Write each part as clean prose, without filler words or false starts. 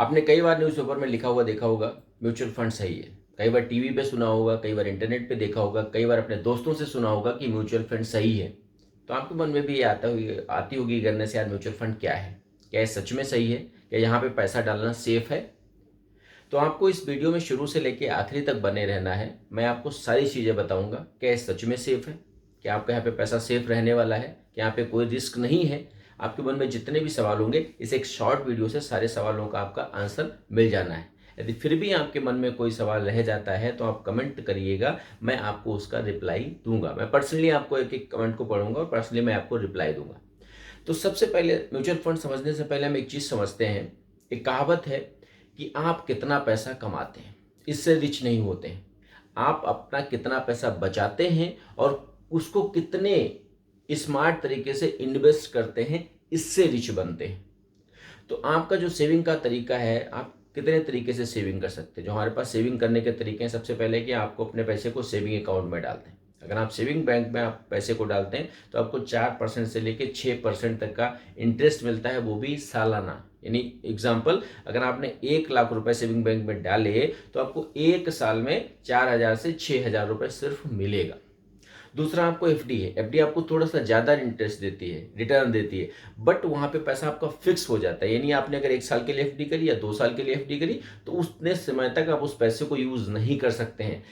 आपने कई बार न्यूज़पेपर में लिखा हुआ देखा होगा म्यूचुअल फंड सही है। कई बार टीवी पे सुना होगा, कई बार इंटरनेट पे देखा होगा, कई बार अपने दोस्तों से सुना होगा कि म्यूचुअल फंड सही है। तो आपके मन में भी ये आती होगी करने से, यार म्यूचुअल फंड क्या है, क्या ये सच में सही है, क्या यहाँ पे पैसा डालना सेफ है। तो आपको इस वीडियो में शुरू से लेके आखिरी तक बने रहना है। मैं आपको सारी चीज़ें बताऊंगा, क्या ये सच में सेफ है, क्या आपका यहाँ पे पैसा सेफ रहने वाला है, क्या यहाँ पे कोई रिस्क नहीं है। आपके मन में जितने भी सवाल होंगे, इस एक शॉर्ट वीडियो से सारे सवालों का आपका आंसर मिल जाना है। यदि फिर भी आपके मन में कोई सवाल रह जाता है तो आप कमेंट करिएगा, मैं आपको उसका रिप्लाई दूंगा। मैं पर्सनली आपको एक एक कमेंट को पढ़ूंगा और पर्सनली मैं आपको रिप्लाई दूंगा। तो सबसे पहले म्यूचुअल फंड समझने से पहले हम एक चीज़ समझते हैं। एक कहावत है कि आप कितना पैसा कमाते हैं इससे रिच नहीं होते हैं, आप अपना कितना पैसा बचाते हैं और उसको कितने स्मार्ट तरीके से इन्वेस्ट करते हैं इससे रिच बनते हैं। तो आपका जो सेविंग का तरीका है, आप कितने तरीके से सेविंग कर सकते हैं। जो हमारे पास सेविंग करने के तरीके हैं, सबसे पहले कि आपको अपने पैसे को सेविंग अकाउंट में डालते हैं। अगर आप सेविंग बैंक में आप पैसे को डालते हैं तो आपको 4% से लेकर 6% तक का इंटरेस्ट मिलता है, वो भी सालाना। यानी एग्जाम्पल, अगर आपने 1 लाख रुपए सेविंग बैंक में डाले तो आपको 1 साल में 4,000 से 6,000 रुपए सिर्फ मिलेगा। दूसरा आपको एफडी है। एफडी आपको थोड़ा सा ज़्यादा इंटरेस्ट देती है, रिटर्न देती है, बट वहाँ पे पैसा आपका फिक्स हो जाता है। यानी आपने अगर 1 साल के लिए एफडी करी या 2 साल के लिए एफडी करी तो उतने समय तक आप उस पैसे को यूज़ नहीं कर सकते हैं।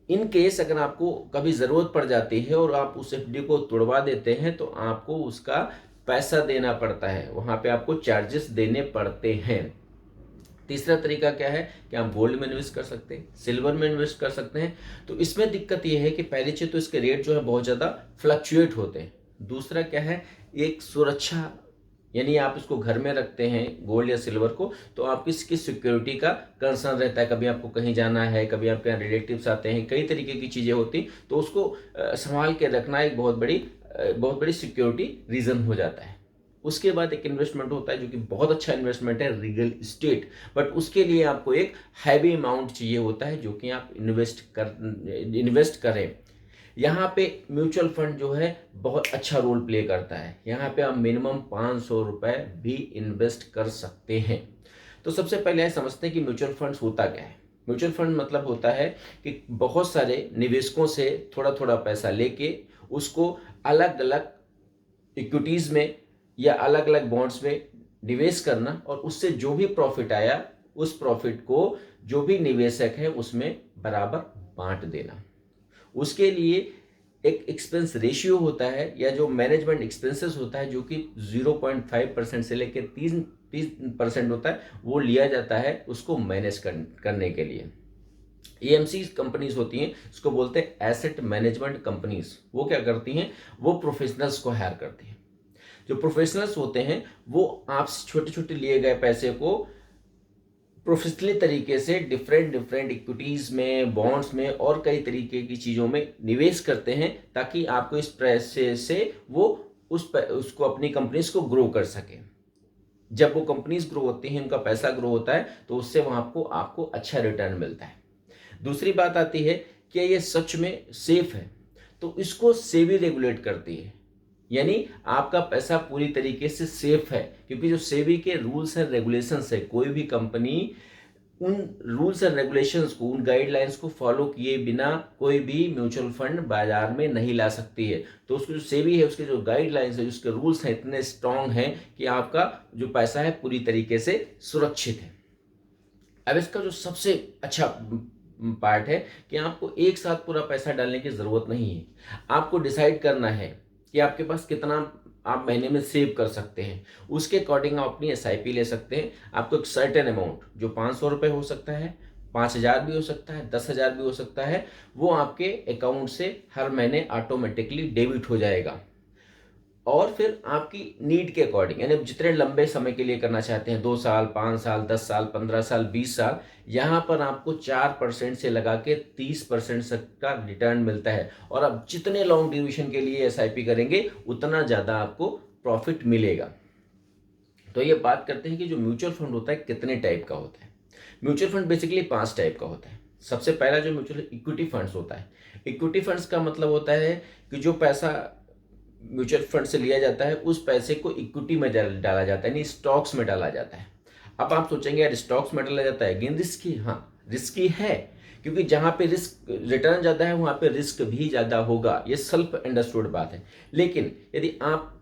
इन केस अगर आपको कभी ज़रूरत पड़ जाती है और आप उस एफडी को तोड़वा देते हैं तो आपको उसका पैसा देना पड़ता है, वहाँ पे आपको चार्जेस देने पड़ते हैं। तीसरा तरीका क्या है कि आप गोल्ड में इन्वेस्ट कर सकते हैं, सिल्वर में इन्वेस्ट कर सकते हैं। तो इसमें दिक्कत ये है कि पहली चीज़ तो इसके रेट जो है बहुत ज़्यादा फ्लक्चुएट होते हैं। दूसरा क्या है, एक सुरक्षा, यानी आप इसको घर में रखते हैं गोल्ड या सिल्वर को तो आपकी इसकी सिक्योरिटी का कंसर्न रहता है। कभी आपको कहीं जाना है, कभी आपके यहाँ रिलेटिव्स आते हैं, कई तरीके की चीज़ें होती, तो उसको संभाल के रखना एक बहुत बड़ी सिक्योरिटी रीज़न हो जाता है। उसके बाद एक इन्वेस्टमेंट होता है जो कि बहुत अच्छा इन्वेस्टमेंट है, रियल इस्टेट। बट उसके लिए आपको एक हैवी अमाउंट चाहिए होता है जो कि आप इन्वेस्ट करें। यहाँ पे म्यूचुअल फंड जो है बहुत अच्छा रोल प्ले करता है। यहाँ पे आप मिनिमम 500 रुपए भी इन्वेस्ट कर सकते हैं। तो सबसे पहले समझते हैं कि म्यूचुअल फंड्स होता क्या है। म्यूचुअल फंड मतलब होता है कि बहुत सारे निवेशकों से थोड़ा थोड़ा पैसा लेके उसको अलग अलग इक्विटीज़ में या अलग अलग बॉन्ड्स में निवेश करना और उससे जो भी प्रॉफिट आया उस प्रॉफिट को जो भी निवेशक है उसमें बराबर बांट देना। उसके लिए एक एक्सपेंस रेशियो होता है या जो मैनेजमेंट एक्सपेंसेस होता है जो कि 0.5% से लेकर 30% होता है, वो लिया जाता है उसको मैनेज करने के लिए। एएमसी कंपनीज होती हैं, इसको बोलते हैं एसेट मैनेजमेंट कंपनीज। वो क्या करती हैं, वो प्रोफेशनल्स को हायर करती हैं। जो प्रोफेशनल्स होते हैं वो आपसे छोटे छोटे लिए गए पैसे को प्रोफेशनली तरीके से डिफरेंट डिफरेंट इक्विटीज़ में, बॉन्ड्स में और कई तरीके की चीज़ों में निवेश करते हैं ताकि आपको इस पैसे से वो उसको अपनी कंपनीज को ग्रो कर सके। जब वो कंपनीज ग्रो होती हैं, उनका पैसा ग्रो होता है तो उससे वहाँ आपको अच्छा रिटर्न मिलता है। दूसरी बात आती है कि ये सच में सेफ है, तो इसको सेबी रेगुलेट करती है। यानी आपका पैसा पूरी तरीके से सेफ है, क्योंकि जो सेबी के रूल्स एंड रेगुलेशंस है, कोई भी कंपनी उन रूल्स एंड रेगुलेशंस को, उन गाइडलाइंस को फॉलो किए बिना कोई भी म्यूचुअल फंड बाजार में नहीं ला सकती है। तो उसकी जो सेबी है, उसके जो गाइडलाइंस है, उसके रूल्स हैं, इतने स्ट्रांग हैं कि आपका जो पैसा है पूरी तरीके से सुरक्षित है। अब इसका जो सबसे अच्छा पार्ट है कि आपको एक साथ पूरा पैसा डालने की ज़रूरत नहीं है। आपको डिसाइड करना है कि आपके पास कितना आप महीने में सेव कर सकते हैं। उसके अकॉर्डिंग आप अपनी एसआईपी ले सकते हैं। आपको एक सर्टेन अमाउंट, जो 500 रुपये हो सकता है, 5,000 भी हो सकता है, 10,000 भी हो सकता है, वो आपके अकाउंट से हर महीने ऑटोमेटिकली डेबिट हो जाएगा। और फिर आपकी नीड के अकॉर्डिंग, यानी जितने लंबे समय के लिए करना चाहते हैं, 2 साल, 5 साल, 10 साल, 15 साल, 20 साल, यहाँ पर आपको 4% से लगा के 30% तक का रिटर्न मिलता है। और आप जितने लॉन्ग ड्यूरेशन के लिए एसआईपी करेंगे उतना ज़्यादा आपको प्रॉफिट मिलेगा। तो ये बात करते हैं कि जो म्यूचुअल फंड होता है कितने टाइप का होता है। म्यूचुअल फंड बेसिकली 5 टाइप का होता है। सबसे पहला जो म्यूचुअल इक्विटी फंड्स होता है। इक्विटी फंड्स का मतलब होता है कि जो पैसा म्यूचुअल फंड से लिया जाता है उस पैसे को इक्विटी में डाला जाता है, यानी स्टॉक्स में डाला जाता है। अब आप सोचेंगे यार स्टॉक्स में डला जाता है, अगेन रिस्की, हाँ रिस्की है, क्योंकि जहां पे रिस्क रिटर्न ज़्यादा है वहां पे रिस्क भी ज़्यादा होगा, ये सेल्फ अंडरस्टूड बात है। लेकिन यदि आप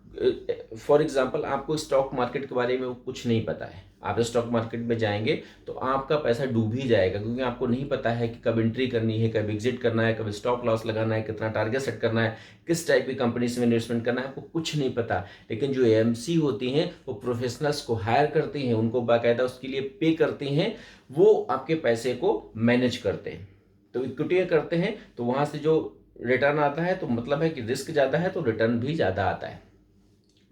फॉर एग्जाम्पल आपको स्टॉक मार्केट के बारे में कुछ नहीं पता है, आप स्टॉक मार्केट में जाएंगे तो आपका पैसा डूब ही जाएगा, क्योंकि आपको नहीं पता है कि कब एंट्री करनी है, कब एग्जिट करना है, कब स्टॉप लॉस लगाना है, कितना टारगेट सेट करना है, किस टाइप की कंपनी में इन्वेस्टमेंट करना है, आपको कुछ नहीं पता। लेकिन जो एएमसी होती हैं वो प्रोफेशनल्स को हायर करती हैं, उनको बाकायदा उसके लिए पे करती हैं, वो आपके पैसे को मैनेज करते हैं। तो इक्विटी करते हैं तो वहां से जो रिटर्न आता है तो मतलब है कि रिस्क ज़्यादा है तो रिटर्न भी ज़्यादा आता है।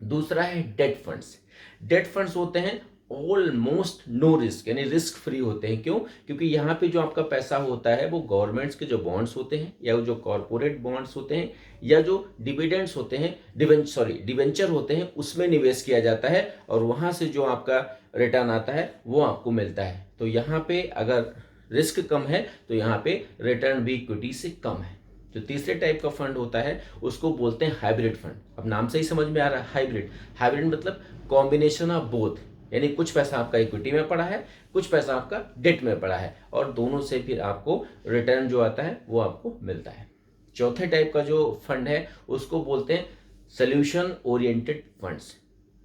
दूसरा है डेट फंड्स। डेट फंड्स होते हैं ऑलमोस्ट नो रिस्क, यानी रिस्क फ्री होते हैं। क्यों? क्योंकि यहाँ पे जो आपका पैसा होता है वो गवर्नमेंट्स के जो बॉन्ड्स होते हैं या जो कॉरपोरेट बॉन्ड्स होते हैं या जो डिविडेंड्स होते हैं, डिवेंचर होते हैं, उसमें निवेश किया जाता है और वहां से जो आपका रिटर्न आता है वो आपको मिलता है। तो यहाँ पे अगर रिस्क कम है तो यहाँ पे रिटर्न भी इक्विटी से कम है। जो तीसरे टाइप का फंड होता है उसको बोलते हैं हाइब्रिड फंड। अब नाम से ही समझ में आ रहा है हाइब्रिड। हाइब्रिड मतलब कॉम्बिनेशन ऑफ बोथ, यानी कुछ पैसा आपका इक्विटी में पड़ा है, कुछ पैसा आपका डेट में पड़ा है, और दोनों से फिर आपको रिटर्न जो आता है वो आपको मिलता है। चौथे टाइप का जो फंड है उसको बोलते हैं सोल्यूशन ओरिएंटेड फंड्स,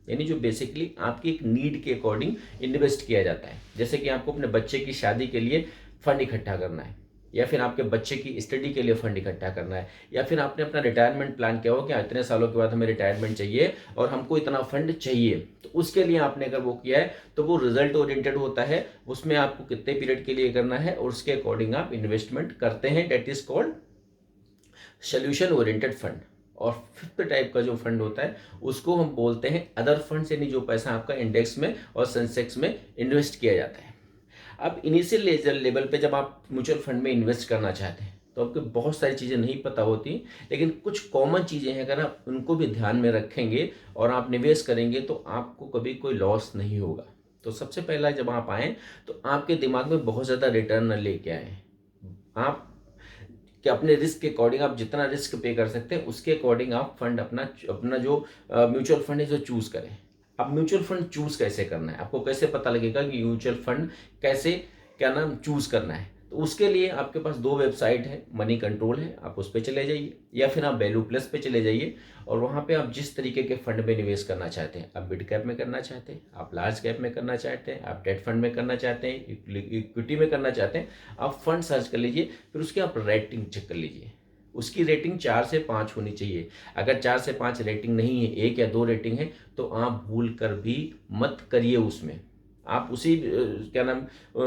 यानी जो बेसिकली आपकी एक नीड के अकॉर्डिंग इन्वेस्ट किया जाता है। जैसे कि आपको अपने बच्चे की शादी के लिए फंड इकट्ठा करना है, या फिर आपके बच्चे की स्टडी के लिए फंड इकट्ठा करना है, या फिर आपने अपना रिटायरमेंट प्लान किया हो कि इतने सालों के बाद हमें रिटायरमेंट चाहिए और हमको इतना फंड चाहिए, तो उसके लिए आपने अगर वो किया है तो वो रिजल्ट ओरिएंटेड होता है। उसमें आपको कितने पीरियड के लिए करना है और उसके अकॉर्डिंग आप इन्वेस्टमेंट करते हैं, that is called solution oriented fund. और फिफ्थ टाइप का जो फंड होता है उसको हम बोलते हैं अदर फंड्स, यानी जो पैसा आपका इंडेक्स में और सेंसेक्स में इन्वेस्ट किया जाता है। अब इनिशियल लेवल पे जब आप म्यूचुअल फंड में इन्वेस्ट करना चाहते हैं तो आपको बहुत सारी चीज़ें नहीं पता होती, लेकिन कुछ कॉमन चीज़ें हैं, अगर आप उनको भी ध्यान में रखेंगे और आप निवेश करेंगे तो आपको कभी कोई लॉस नहीं होगा। तो सबसे पहला जब आप आएँ तो आपके दिमाग में बहुत ज़्यादा रिटर्न न लेके आएँ। आप कि अपने रिस्क के अकॉर्डिंग आप जितना रिस्क पे कर सकते हैं उसके अकॉर्डिंग आप फंड अपना अपना जो म्यूचुअल फंड है जो चूज़ करें। अब म्यूचुअल फंड चूज कैसे करना है, आपको कैसे पता लगेगा कि म्यूचुअल फंड कैसे क्या नाम चूज करना है? तो उसके लिए आपके पास दो वेबसाइट है, मनी कंट्रोल है, आप उस पर चले जाइए, या फिर आप वैल्यू प्लस पे चले जाइए और वहाँ पे आप जिस तरीके के फंड में निवेश करना चाहते हैं, आप मिड कैप में करना चाहते हैं, आप लार्ज कैप में करना चाहते हैं, आप डेट फंड में करना चाहते हैं, इक्विटी में करना चाहते हैं, आप फंड सर्च कर लीजिए, फिर उसकी आप रेटिंग चेक कर लीजिए। उसकी रेटिंग 4 से 5 होनी चाहिए। अगर 4 से 5 रेटिंग नहीं है, 1 या 2 रेटिंग है, तो आप भूल कर भी मत करिए उसमें। आप उसी क्या नाम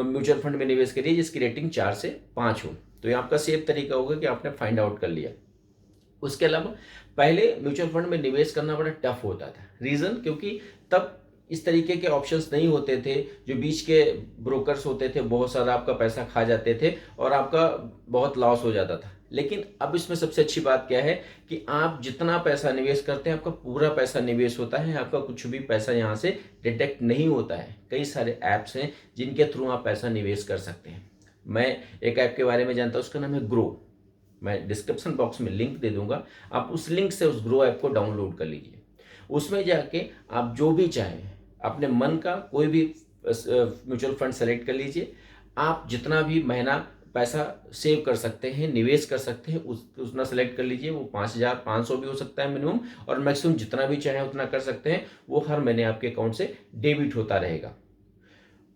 म्यूचुअल फंड में निवेश करिए जिसकी रेटिंग 4 से 5 हो। तो ये आपका सेफ तरीका होगा कि आपने फाइंड आउट कर लिया। उसके अलावा पहले म्यूचुअल फंड में निवेश करना बड़ा टफ होता था। रीज़न क्योंकि तब इस तरीके के ऑप्शंस नहीं होते थे, जो बीच के ब्रोकर्स होते थे बहुत सारा आपका पैसा खा जाते थे और आपका बहुत लॉस हो जाता था। लेकिन अब इसमें सबसे अच्छी बात क्या है कि आप जितना पैसा निवेश करते हैं आपका पूरा पैसा निवेश होता है, आपका कुछ भी पैसा यहाँ से डिटेक्ट नहीं होता है। कई सारे ऐप्स हैं जिनके थ्रू आप पैसा निवेश कर सकते हैं। मैं एक ऐप के बारे में जानता हूँ, उसका नाम है ग्रो। मैं डिस्क्रिप्शन बॉक्स में लिंक दे दूंगा, आप उस लिंक से उस ग्रो ऐप को डाउनलोड कर लीजिए। उसमें जाके आप जो भी चाहें अपने मन का कोई भी म्यूचुअल फंड सेलेक्ट कर लीजिए। आप जितना भी महीना पैसा सेव कर सकते हैं, निवेश कर सकते हैं, उतना सेलेक्ट कर लीजिए। वो 5,500 भी हो सकता है मिनिमम, और मैक्सिमम जितना भी चाहें उतना कर सकते हैं। वो हर महीने आपके अकाउंट से डेबिट होता रहेगा।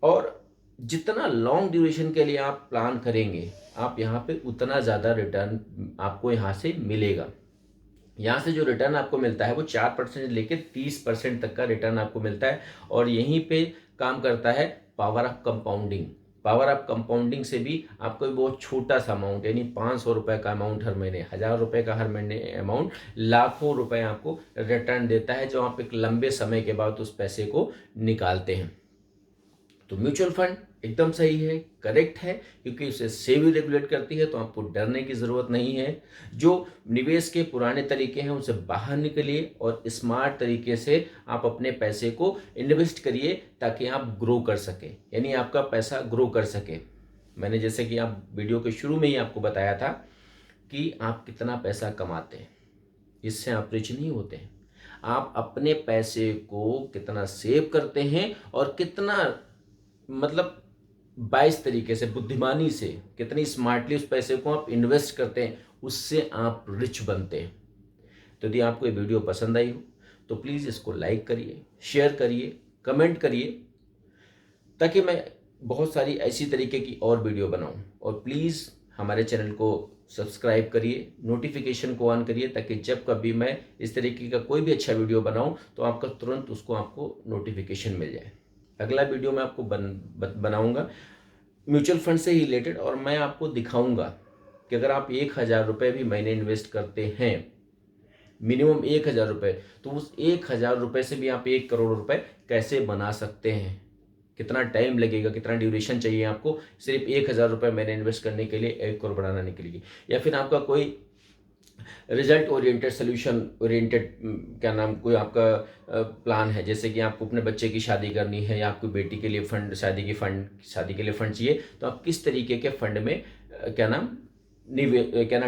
और जितना लॉन्ग ड्यूरेशन के लिए आप प्लान करेंगे, आप यहाँ पे उतना ज़्यादा रिटर्न आपको यहाँ से मिलेगा। यहाँ से जो रिटर्न आपको मिलता है वो 4% लेके 30% तक का रिटर्न आपको मिलता है। और यहीं पे काम करता है power of compounding. Power of compounding से भी आपको बहुत छोटा सा अमाउंट, यानी 500 रुपये का अमाउंट हर महीने, 1,000 रुपये का हर महीने अमाउंट लाखों रुपए आपको रिटर्न देता है, जो आप एक लंबे समय के बाद उस पैसे को निकालते हैं। तो म्यूचुअल फंड एकदम सही है, करेक्ट है, क्योंकि उसे सेबी रेगुलेट करती है, तो आपको डरने की ज़रूरत नहीं है। जो निवेश के पुराने तरीके हैं उनसे बाहर निकलिए और स्मार्ट तरीके से आप अपने पैसे को इन्वेस्ट करिए ताकि आप ग्रो कर सके, यानी आपका पैसा ग्रो कर सके। मैंने जैसे कि आप वीडियो के शुरू में ही आपको बताया था कि आप कितना पैसा कमाते हैं, इससे आप रिच नहीं होते हैं। आप अपने पैसे को कितना सेव करते हैं और कितना मतलब 22 तरीके से, बुद्धिमानी से, कितनी स्मार्टली उस पैसे को आप इन्वेस्ट करते हैं, उससे आप रिच बनते हैं। तो यदि आपको ये वीडियो पसंद आई हो तो प्लीज़ इसको लाइक करिए, शेयर करिए, कमेंट करिए, ताकि मैं बहुत सारी ऐसी तरीके की और वीडियो बनाऊं। और प्लीज़ हमारे चैनल को सब्सक्राइब करिए, नोटिफिकेशन को ऑन करिए, ताकि जब कभी मैं इस तरीके का कोई भी अच्छा वीडियो बनाऊं तो आपका तुरंत आपको नोटिफिकेशन मिल जाए। अगला वीडियो मैं आपको बनाऊंगा म्यूचुअल फंड से ही रिलेटेड, और मैं आपको दिखाऊंगा कि अगर आप 1,000 रुपये भी महीने इन्वेस्ट करते हैं, मिनिमम 1,000 रुपये, तो उस 1,000 रुपये से भी आप 1 करोड़ रुपए कैसे बना सकते हैं, कितना टाइम लगेगा, कितना ड्यूरेशन चाहिए आपको सिर्फ 1,000 रुपये महीने इन्वेस्ट करने के लिए 1 करोड़ बनाने के लिए। या फिर आपका कोई रिजल्ट ओरिएंटेड, सोल्यूशन ओरिएंटेड क्या नाम, कोई आपका प्लान है, जैसे कि आपको अपने बच्चे की शादी करनी है, या आपकी बेटी के लिए फंड, शादी के लिए फंड चाहिए, तो आप किस तरीके के फंड में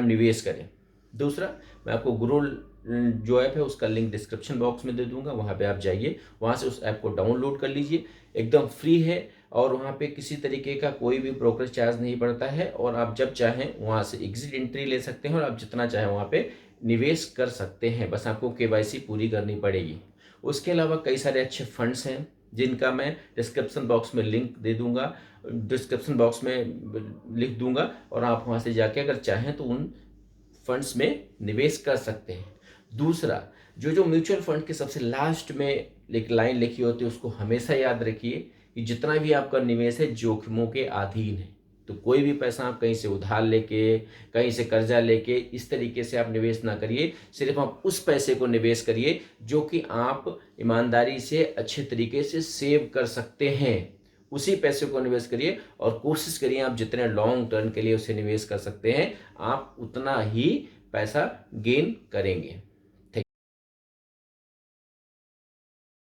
निवेश करें। दूसरा, मैं आपको गुरु जो ऐप है उसका लिंक डिस्क्रिप्शन बॉक्स में दे दूंगा, वहाँ पे आप जाइए, वहाँ से उस ऐप को डाउनलोड कर लीजिए, एकदम फ्री है, और वहाँ पे किसी तरीके का कोई भी ब्रोकरेज चार्ज नहीं पड़ता है, और आप जब चाहें वहाँ से एग्जिट एंट्री ले सकते हैं, और आप जितना चाहें वहाँ पे निवेश कर सकते हैं, बस आपको KYC पूरी करनी पड़ेगी। उसके अलावा कई सारे अच्छे फंड्स हैं जिनका मैं डिस्क्रिप्शन बॉक्स में लिंक दे दूंगा, डिस्क्रिप्शन बॉक्स में लिख दूंगा, और आप वहाँ से जाके अगर चाहें तो उन फंड्स में निवेश कर सकते हैं। दूसरा, जो म्यूचुअल फंड के सबसे लास्ट में एक लाइन लिखी होती है, उसको हमेशा याद रखिए कि जितना भी आपका निवेश है जोखिमों के अधीन है। तो कोई भी पैसा आप कहीं से उधार लेके, कहीं से कर्जा लेके, इस तरीके से आप निवेश ना करिए। सिर्फ आप उस पैसे को निवेश करिए जो कि आप ईमानदारी से अच्छे तरीके से सेव कर सकते हैं, उसी पैसे को निवेश करिए, और कोशिश करिए आप जितने लॉन्ग टर्म के लिए उसे निवेश कर सकते हैं, आप उतना ही पैसा गेन करेंगे।